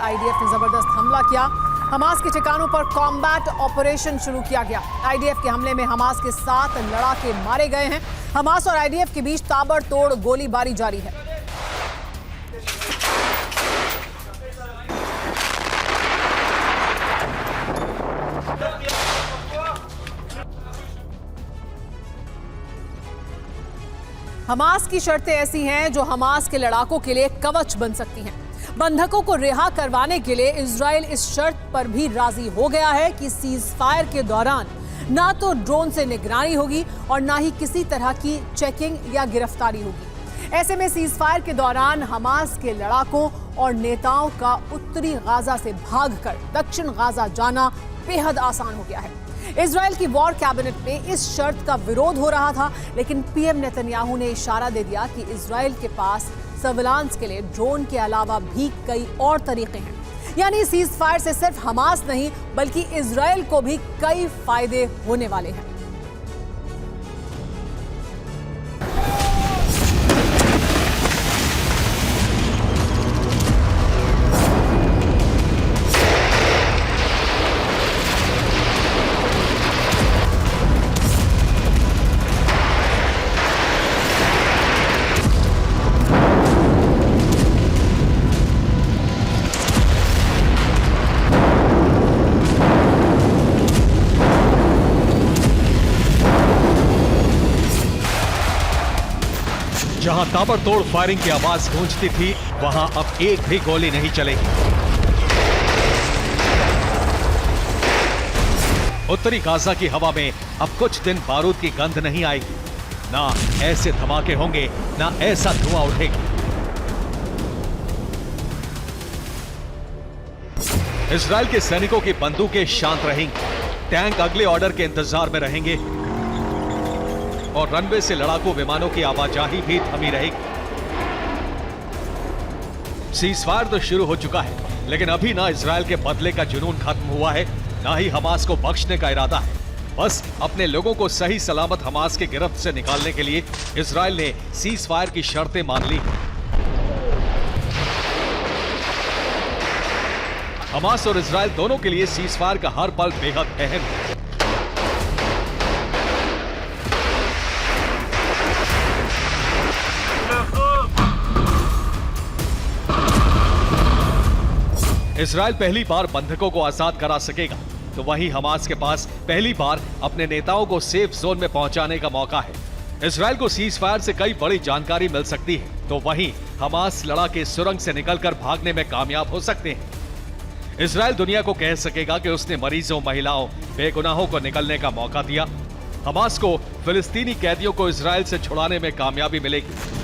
IDF ने जबरदस्त हमला किया। हमास के ठिकानों पर कॉम्बैट ऑपरेशन शुरू किया गया। आईडीएफ के हमले में हमास के 7 लड़ाके मारे गए हैं। हमास और आईडीएफ के बीच ताबड़तोड़ गोलीबारी जारी है। हमास की शर्तें ऐसी हैं जो हमास के लड़ाकों के लिए कवच बन सकती हैं। बंधकों को रिहा करवाने के लिए इजराइल इस शर्त पर भी राजी हो गया है कि सीज फायर के दौरान ना तो ड्रोन से निगरानी होगी और ना ही किसी तरह की चेकिंग या गिरफ्तारी होगी। ऐसे में सीज फायर के दौरान हमास के लड़ाकों और नेताओं का उत्तरी गाजा से भागकर दक्षिण गाजा जाना बेहद आसान हो गया है। इजराइल की वॉर कैबिनेट में इस शर्त का विरोध हो रहा था, लेकिन पीएम नेतन्याहू ने इशारा दे दिया कि इजराइल के पास सर्विलांस के लिए ड्रोन के अलावा भी कई और तरीके हैं। यानी सीज फायर से सिर्फ हमास नहीं बल्कि इजराइल को भी कई फायदे होने वाले हैं। जहां ताबड़तोड़ फायरिंग की आवाज गूंजती थी, वहां अब एक भी गोली नहीं चलेगी। उत्तरी गाजा की हवा में अब कुछ दिन बारूद की गंध नहीं आएगी। ना ऐसे धमाके होंगे, ना ऐसा धुआं उठेगा। इजराइल के सैनिकों की बंदूकें शांत रहेंगी, टैंक अगले ऑर्डर के इंतजार में रहेंगे और रनवे से लड़ाकू विमानों की आवाजाही भी थमी रहेगी। सीजफायर तो शुरू हो चुका है, लेकिन अभी ना इजराइल के बदले का जुनून खत्म हुआ है, ना ही हमास को बख्शने का इरादा है। बस अपने लोगों को सही सलामत हमास के गिरफ्त से निकालने के लिए इजराइल ने सीजफायर की शर्तें मान ली। हमास और इजराइल दोनों के लिए सीजफायर का हर पल बेहद अहम है। इजराइल पहली बार बंधकों को आजाद करा सकेगा, तो वहीं हमास के पास पहली बार अपने नेताओं को सेफ जोन में पहुंचाने का मौका है। इजराइल को सीज फायर से कई बड़ी जानकारी मिल सकती है, तो वहीं हमास लड़ाके सुरंग से निकलकर भागने में कामयाब हो सकते हैं। इजराइल दुनिया को कह सकेगा कि उसने मरीजों, महिलाओं, बेगुनाहों को निकलने का मौका दिया। हमास को फिलिस्तीनी कैदियों को इजराइल से छुड़ाने में कामयाबी मिलेगी।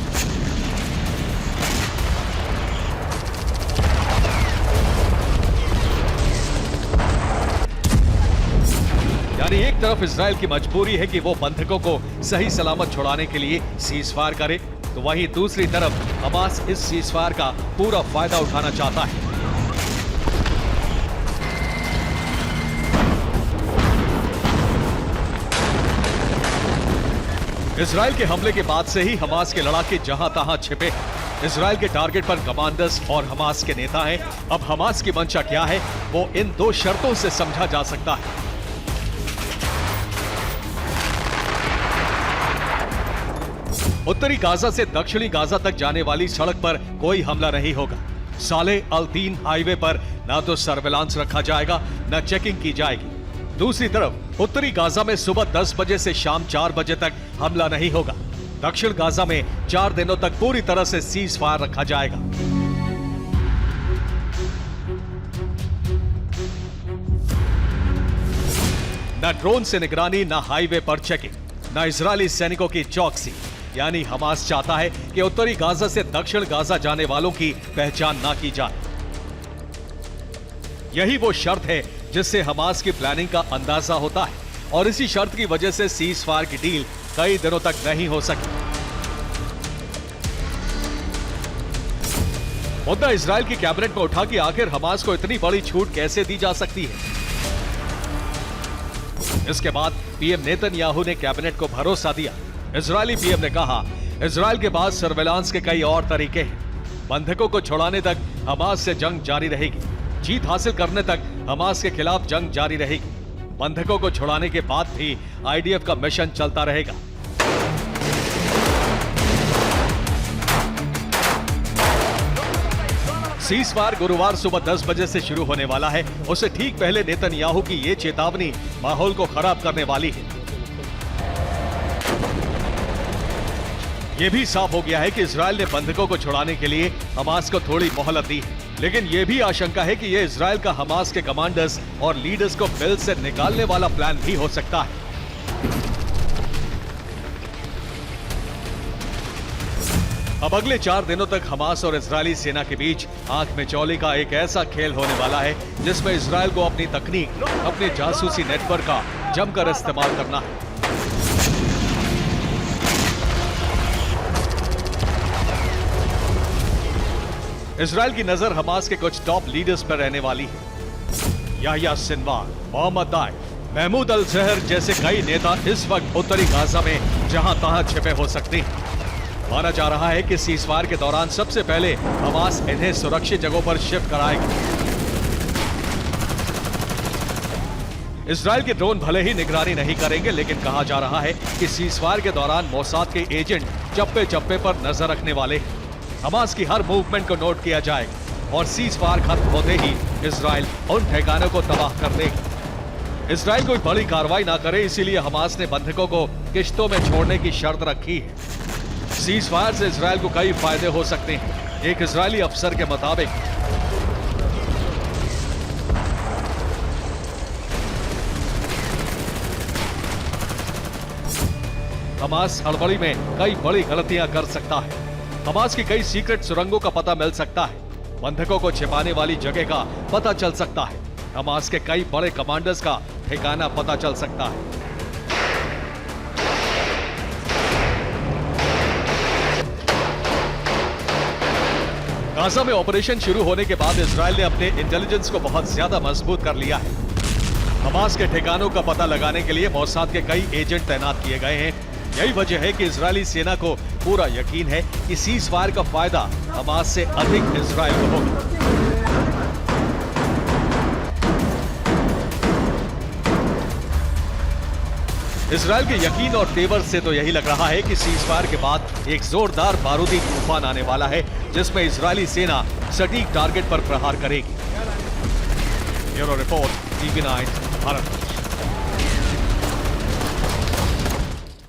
यानी एक तरफ इजराइल की मजबूरी है कि वो बंधकों को सही सलामत छुड़ाने के लिए सीजफायर करे, तो वहीं दूसरी तरफ हमास इस सीजफायर का पूरा फायदा उठाना चाहता है। इजराइल के हमले के बाद से ही हमास के लड़ाके जहां तहां छिपे। इजराइल के टारगेट पर कमांडर्स और हमास के नेता हैं। अब हमास की मंशा क्या है, वो इन दो शर्तों से समझा जा सकता है। उत्तरी गाजा से दक्षिणी गाजा तक जाने वाली सड़क पर कोई हमला नहीं होगा। साले अल तीन हाईवे पर ना तो सर्विलांस रखा जाएगा, ना चेकिंग की जाएगी। दूसरी तरफ उत्तरी गाजा में सुबह 10 बजे से शाम 4 बजे तक हमला नहीं होगा। दक्षिण गाजा में 4 दिनों तक पूरी तरह से सीज फायर रखा जाएगा। ना ड्रोन से निगरानी, ना हाईवे पर चेकिंग, ना इजरायली सैनिकों की चौकसी। यानी हमास चाहता है कि उत्तरी गाजा से दक्षिण गाजा जाने वालों की पहचान ना की जाए। यही वो शर्त है जिससे हमास की प्लानिंग का अंदाजा होता है, और इसी शर्त की वजह से सीज फायर की डील कई दिनों तक नहीं हो सकी। मुद्दा इजराइल की कैबिनेट में उठा कि आखिर हमास को इतनी बड़ी छूट कैसे दी जा सकती है। इसके बाद पीएम नेतन्याहू ने कैबिनेट को भरोसा दिया। इजरायली पीएम ने कहा, इजराइल के पास सर्विलांस के कई और तरीके हैं। बंधकों को छुड़ाने तक हमास से जंग जारी रहेगी। जीत हासिल करने तक हमास के खिलाफ जंग जारी रहेगी। बंधकों को छुड़ाने के बाद भी आईडीएफ का मिशन चलता रहेगा। सीज़फायर गुरुवार सुबह 10 बजे से शुरू होने वाला है। उससे ठीक पहले नेतन्याहू की ये चेतावनी माहौल को खराब करने वाली है। यह भी साफ हो गया है कि इजरायल ने बंधकों को छुड़ाने के लिए हमास को थोड़ी मोहलत दी है, लेकिन यह भी आशंका है कि यह इजरायल का हमास के कमांडर्स और लीडर्स को बिल से निकालने वाला प्लान भी हो सकता है। अब अगले 4 दिनों तक हमास और इजरायली सेना के बीच आंख मिचौली का एक ऐसा खेल होने वाला है जिसमें इजरायल को अपनी तकनीक, अपने जासूसी नेटवर्क का जमकर इस्तेमाल करना है। इजरायल की नजर हमास के कुछ टॉप लीडर्स पर रहने वाली है। याह्या सिनवार, मोहम्मद दाइफ, महमूद अल जहर जैसे कई नेता इस वक्त उत्तरी गाजा में जहां तहां छिपे हो सकते हैं। माना जा रहा है कि सीज़फायर के दौरान सबसे पहले हमास इन्हें सुरक्षित जगहों पर शिफ्ट कराएगा। इजरायल के ड्रोन भले ही निगरानी नहीं करेंगे, लेकिन कहा जा रहा है कि सीज़फायर के दौरान मोसाद के एजेंट चप्पे चप्पे पर नजर रखने वाले हैं। हमास की हर मूवमेंट को नोट किया जाएगा और सीज़फायर खत्म होते ही इजरायल उन ठिकानों को तबाह कर देगा। इजरायल कोई बड़ी कार्रवाई ना करे, इसीलिए हमास ने बंधकों को किश्तों में छोड़ने की शर्त रखी है। सीज़फायर से इजरायल को कई फायदे हो सकते हैं। एक इजरायली अफसर के मुताबिक हमास हड़बड़ी में कई बड़ी गलतियां कर सकता है। हमास की कई सीक्रेट सुरंगों का पता मिल सकता है। बंधकों को छिपाने वाली जगह का पता चल सकता है। हमास के कई बड़े कमांडर्स का ठिकाना पता चल सकता है। गाजा में ऑपरेशन शुरू होने के बाद इजरायल ने अपने इंटेलिजेंस को बहुत ज्यादा मजबूत कर लिया है। हमास के ठिकानों का पता लगाने के लिए मोसाद के कई एजेंट तैनात किए गए हैं। यही वजह है कि इजरायली सेना को पूरा यकीन है कि सीज़फायर का फायदा हमास से अधिक इजरायल को होगा। इजरायल के यकीन और तेवर से तो यही लग रहा है कि सीज़फायर के बाद एक जोरदार बारूदी तूफान आने वाला है, जिसमें इजरायली सेना सटीक टारगेट पर प्रहार करेगी। Bureau report, TV9 Bharat.